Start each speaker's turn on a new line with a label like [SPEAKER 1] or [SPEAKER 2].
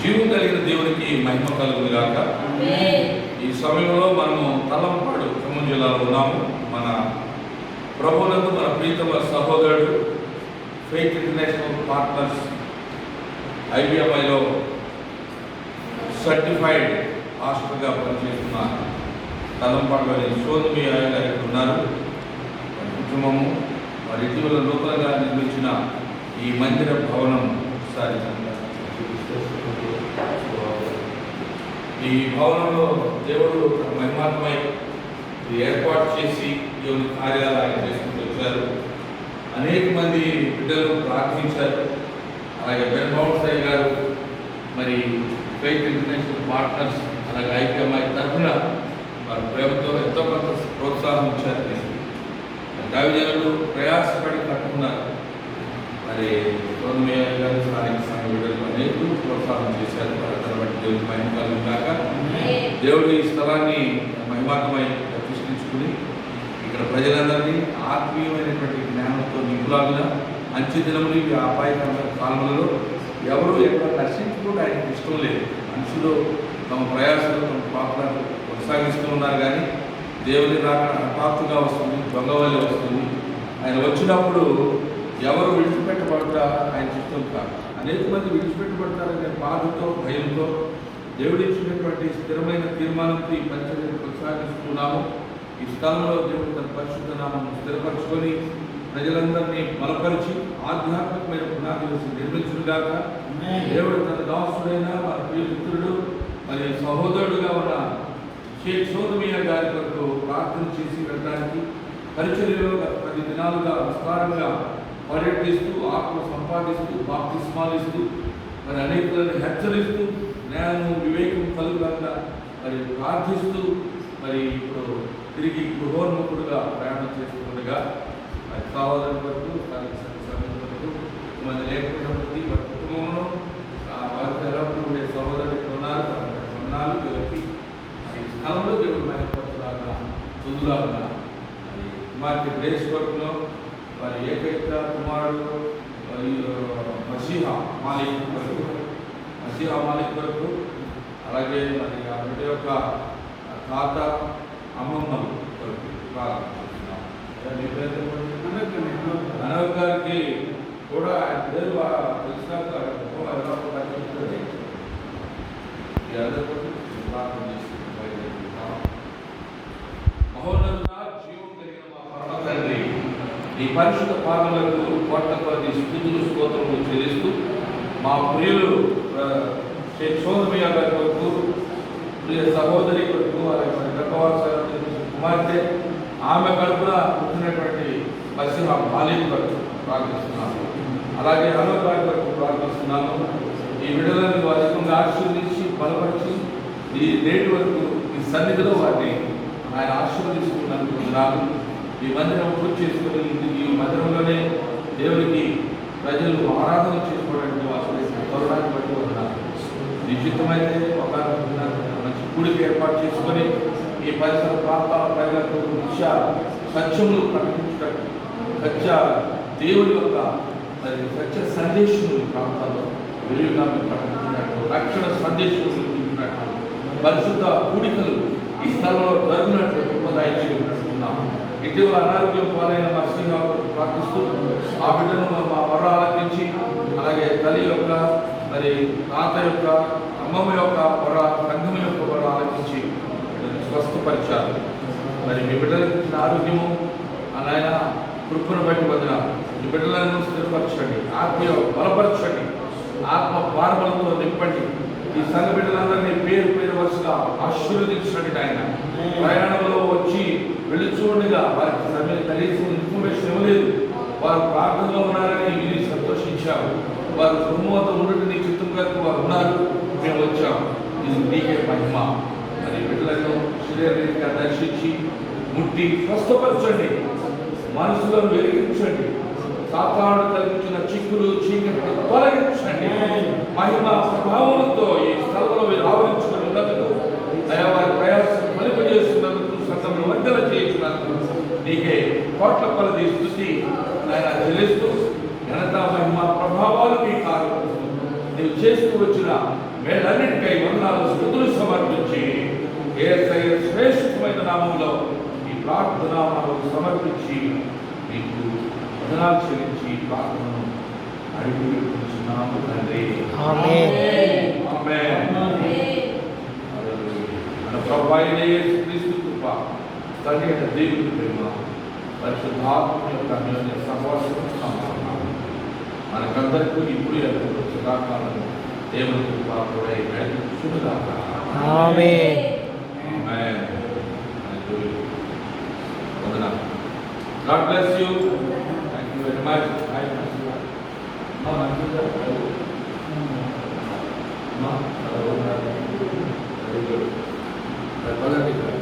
[SPEAKER 1] జీవం కలిగిన దేవునికి మహిమ కలుగును గాక. ఈ సమయంలో మనము తలంపాడు ఖమ్మం జిల్లాలో ఉన్నాము. మన ప్రభువునందు మన ప్రీతమ సహోదరుడు ఫెయిత్ ఇంటర్నేషనల్ పార్ట్నర్స్ IBMIలో సర్టిఫైడ్ హాస్టల్గా పనిచేస్తున్న తలంపాడులోని సోదమి గారు ఉన్నారు. కుటుంబము వారి ఇటీవల నూతనంగా నిర్మించిన ఈ మందిర భవనం ఒకసారి ఈ భవనంలో దేవుడు మహిమాత్మై ఏర్పాటు చేసి దేవుని కార్యాలు ఆయన చేసుకుంటూ వచ్చారు. అనేక మంది బిడ్డలు ప్రార్థించారు. అలాగే బెన్మౌంట్ సాయి గారు మరి ఫెయిత్ ఇంటర్నేషనల్ పార్ట్నర్స్ అలాగే IBMI తరఫున వారి ప్రేమతో ఎంతో కొంత ప్రోత్సాహం ఇచ్చారు. దావిజనులు ప్రయాసపడి కట్టుకున్నారు. మరి సోదమి గారు స్థానిక సంఘ బిడ్డలు అనేకులు ప్రోత్సాహం చేశారు. బట్టి దేవుడి మహిమ కలుగును గాక. దేవుడు ఈ స్థలాన్ని మహిమాత్మై ప్రతిష్ఠించుకుని ఇక్కడ ప్రజలందరినీ ఆత్మీయమైనటువంటి జ్ఞానంతో నింపులాగిన అంచె దినములు ఈ అపాయకరమైన కాలంలో ఎవరు ఎక్కడ నశించుకుంటే ఆయనకు ఇష్టం లేదు. మనుషులు తమ ప్రయాసాలు తమ పాత్రలు కొనసాగిస్తూ ఉన్నారు. కానీ దేవుని రాక హఠాత్తుగా వస్తుంది, దొంగవల్లి వస్తుంది. ఆయన వచ్చినప్పుడు ఎవరు విడిచిపెట్టబడతా ఆయన చిత్తం కాదు. అనేక మంది విడిచిపెట్టబడతారనే బాధతో భయంతో దేవుడు ఇచ్చినటువంటి స్థిరమైన తీర్మానంతో ఈ పంచమని కొనసాగిస్తున్నాము. ఈ స్థలంలో దేవుడు తన పరిశుద్ధ నామం స్థిరపరచుకొని ప్రజలందరినీ బలపరిచి ఆధ్యాత్మికమైన పునాది వేసి నిర్మించుగాక. దేవుడు తన దాసుడైన మన ప్రియమిత్రుడు మరి సహోదరుడుగా ఉన్న షేక్ సోదమియా గారి కొరకు ప్రార్థన చేసి వెళ్ళడానికి పరిచర్యలో 10 దినాలుగా విస్తారంగా పర్యటిస్తూ ఆత్మ సంపాదిస్తూ బాప్తిస్మాలు ఇస్తూ మరి అనేకులను హెచ్చరిస్తూ జ్ఞానం వివేకం కలుగుగా మరి ప్రార్థిస్తూ మరి ఇప్పుడు తిరిగి గృహోన్ముఖుడుగా ప్రయాణం చేస్తుండగా మరి సహోదరుల వరకు సమయం వరకు మంది లేకపోయినప్పటికీ వారి కుటుంబంలో వారికి ఎల్లప్పుడూ ఉండే సహోదరులు ఉన్నారు. కొన్నాళ్ళు దేవుడికి ఈ స్థలంలో దేవుడు మహిమపరచులాగా తుదులాగా మరి కుమార్తె గ్రేస్ వర్క్లో వారి ఏకైక కుమారుడు మసీహా మాలిక్ వరకు అలాగే మరి ఆ బిడ్డ యొక్క తాత అమ్మమ్మలు వరకు ప్రారంభిస్తున్నాం. అనవ్ గారికి కూడా ఆయన పేరు తెలిసినాక ప్రార్థన చేస్తున్నాం. మహోన్నతుడా, జీవం కలిగిన మా పరమ తండ్రి, ఈ పరిశుద్ధ పాదములకు కోట్ల కొద్ది స్తుతులు స్తోత్రములు చెల్లిస్తూ మా ప్రియులు షేక్ సోదమియా గారి కొరకు, ప్రియ సహోదరి కొరకు, అలాగే గర్భవాస కుమార్తె ఆమె కడుపున పుట్టినటువంటి మసీహా మాలిక్ కొరకు ప్రార్థిస్తున్నాము. అలాగే అనవ్ గారి కొరకు ప్రార్థిస్తున్నాము. ఈ విడుదలను అధికంగా ఆశీర్వదించి బలపరిచి ఈ నేటి వరకు ఈ సన్నిధిలో వారిని ఆయన ఆశీర్వదిస్తున్నందుకు ఈ మందిరం పూర్తి చేసుకుని ఈ మందిరంలోనే దేవునికి ప్రజలు ఆరాధన చేసుకోవడానికి వాసు గౌరవాన్ని బట్టి ఉన్నారు. నిశ్చితమైతే ఒక మంచి కూడికి ఏర్పాటు చేసుకొని ఈ పరిసర ప్రాంతాల ప్రజలకు నిత్య సత్యములు ప్రకటించడానికి సత్య దేవుని యొక్క మరి సత్య సందేశం ప్రాంతాల్లో వెలుగుగా ప్రకటించినట్టు రక్షణ సందేశం చూపించినట్టు పరిశుద్ధ కూడికలు ఈ స్థలంలో జరుగునట్లు ఉపదాయించుకుంటున్నాము. ఇటీవల అనారోగ్యం పాలైన మసీహా ప్రార్థిస్తూ ఆ బిడ్డను మా వర ఆలకించి అలాగే తల్లి యొక్క మరి తాత యొక్క అమ్మమ్మ యొక్క వర సంఘం యొక్క వర ఆలకించి స్వస్థపరిచారు. మరి మీ బిడ్డలకు ఇచ్చిన ఆరోగ్యము ఆయన కృపను బట్టి వదిన మీ బిడ్డలను స్థిరపరచండి, ఆత్మీయ బలపరచండి, ఆత్మ పార్మలతో నింపండి. ఈ సంఘ బిడ్డలందరినీ పేరు పేరు వరుసగా ఆశీర్వదించండి. ఆయన ప్రయాణంలో వచ్చి వెళ్ళి చూడగా వారికి సమయం కనీసం ఇన్ఫర్మేషన్ ఇవ్వలేదు. వారు ప్రార్థనలో ఉన్నారని విని సంతోషించాము. వారు కుటుంబంతో ఉండటం నీ చిత్తం వరకు వారు ఉన్నారు, మేము వచ్చాము. ఇది నీకే మహిమ. మరి బిడ్డలను శరీరంగా దర్శించి ముట్టి స్వస్థపరచండి, మనసులో వెలిగించండి, సాతాను కలిగించిన చిక్కులు చీకటి తొలగించండి. మహిమ ప్రభావంతో ఈ స్థలంలో మీరు ఆవరించుకుని ఉన్నందుకు వారి ప్రయాసం ఫలింపజేస్తున్నందుకు సంఘంలో వందల చేయించినందుకు నీకే కోట్ల కొలది స్తుతి ఆయన చెల్లిస్తూ ఘనత మహిమ ప్రభావాలు మీ కారణం నీవు చేస్తూ వచ్చిన మేలన్నిటికై వందనాలు స్తుతులు సమర్పించి యేసయ్య శ్రేష్టమైన నామంలో ఈ ప్రార్థన మనకు సమర్పించి మీకు వందనాలు చెల్లించి ప్రార్థనను అడిగి పెట్టుకుంటున్నాము తండ్రి.
[SPEAKER 2] ఆమేన్.
[SPEAKER 1] ఆమేన్. మన ప్రభువైన యేసుక్రీస్తు కృప, తండ్రి అయిన దేవుని ప్రేమ, పరిశుద్ధాత్మ యొక్క అన్యోన్య సహవాసము సమాధానం మనకందరికీ ఇప్పుడు ఎల్లప్పుడూ సదాకాలం దేవుని కృప కూడా నడిపించుగాక.
[SPEAKER 2] ఆమేన్.
[SPEAKER 1] ఆమేన్. హల్లెలూయా. వందనాలు. God bless you. Thank you very much. Hi, Mansoor. Mansoor. Very good.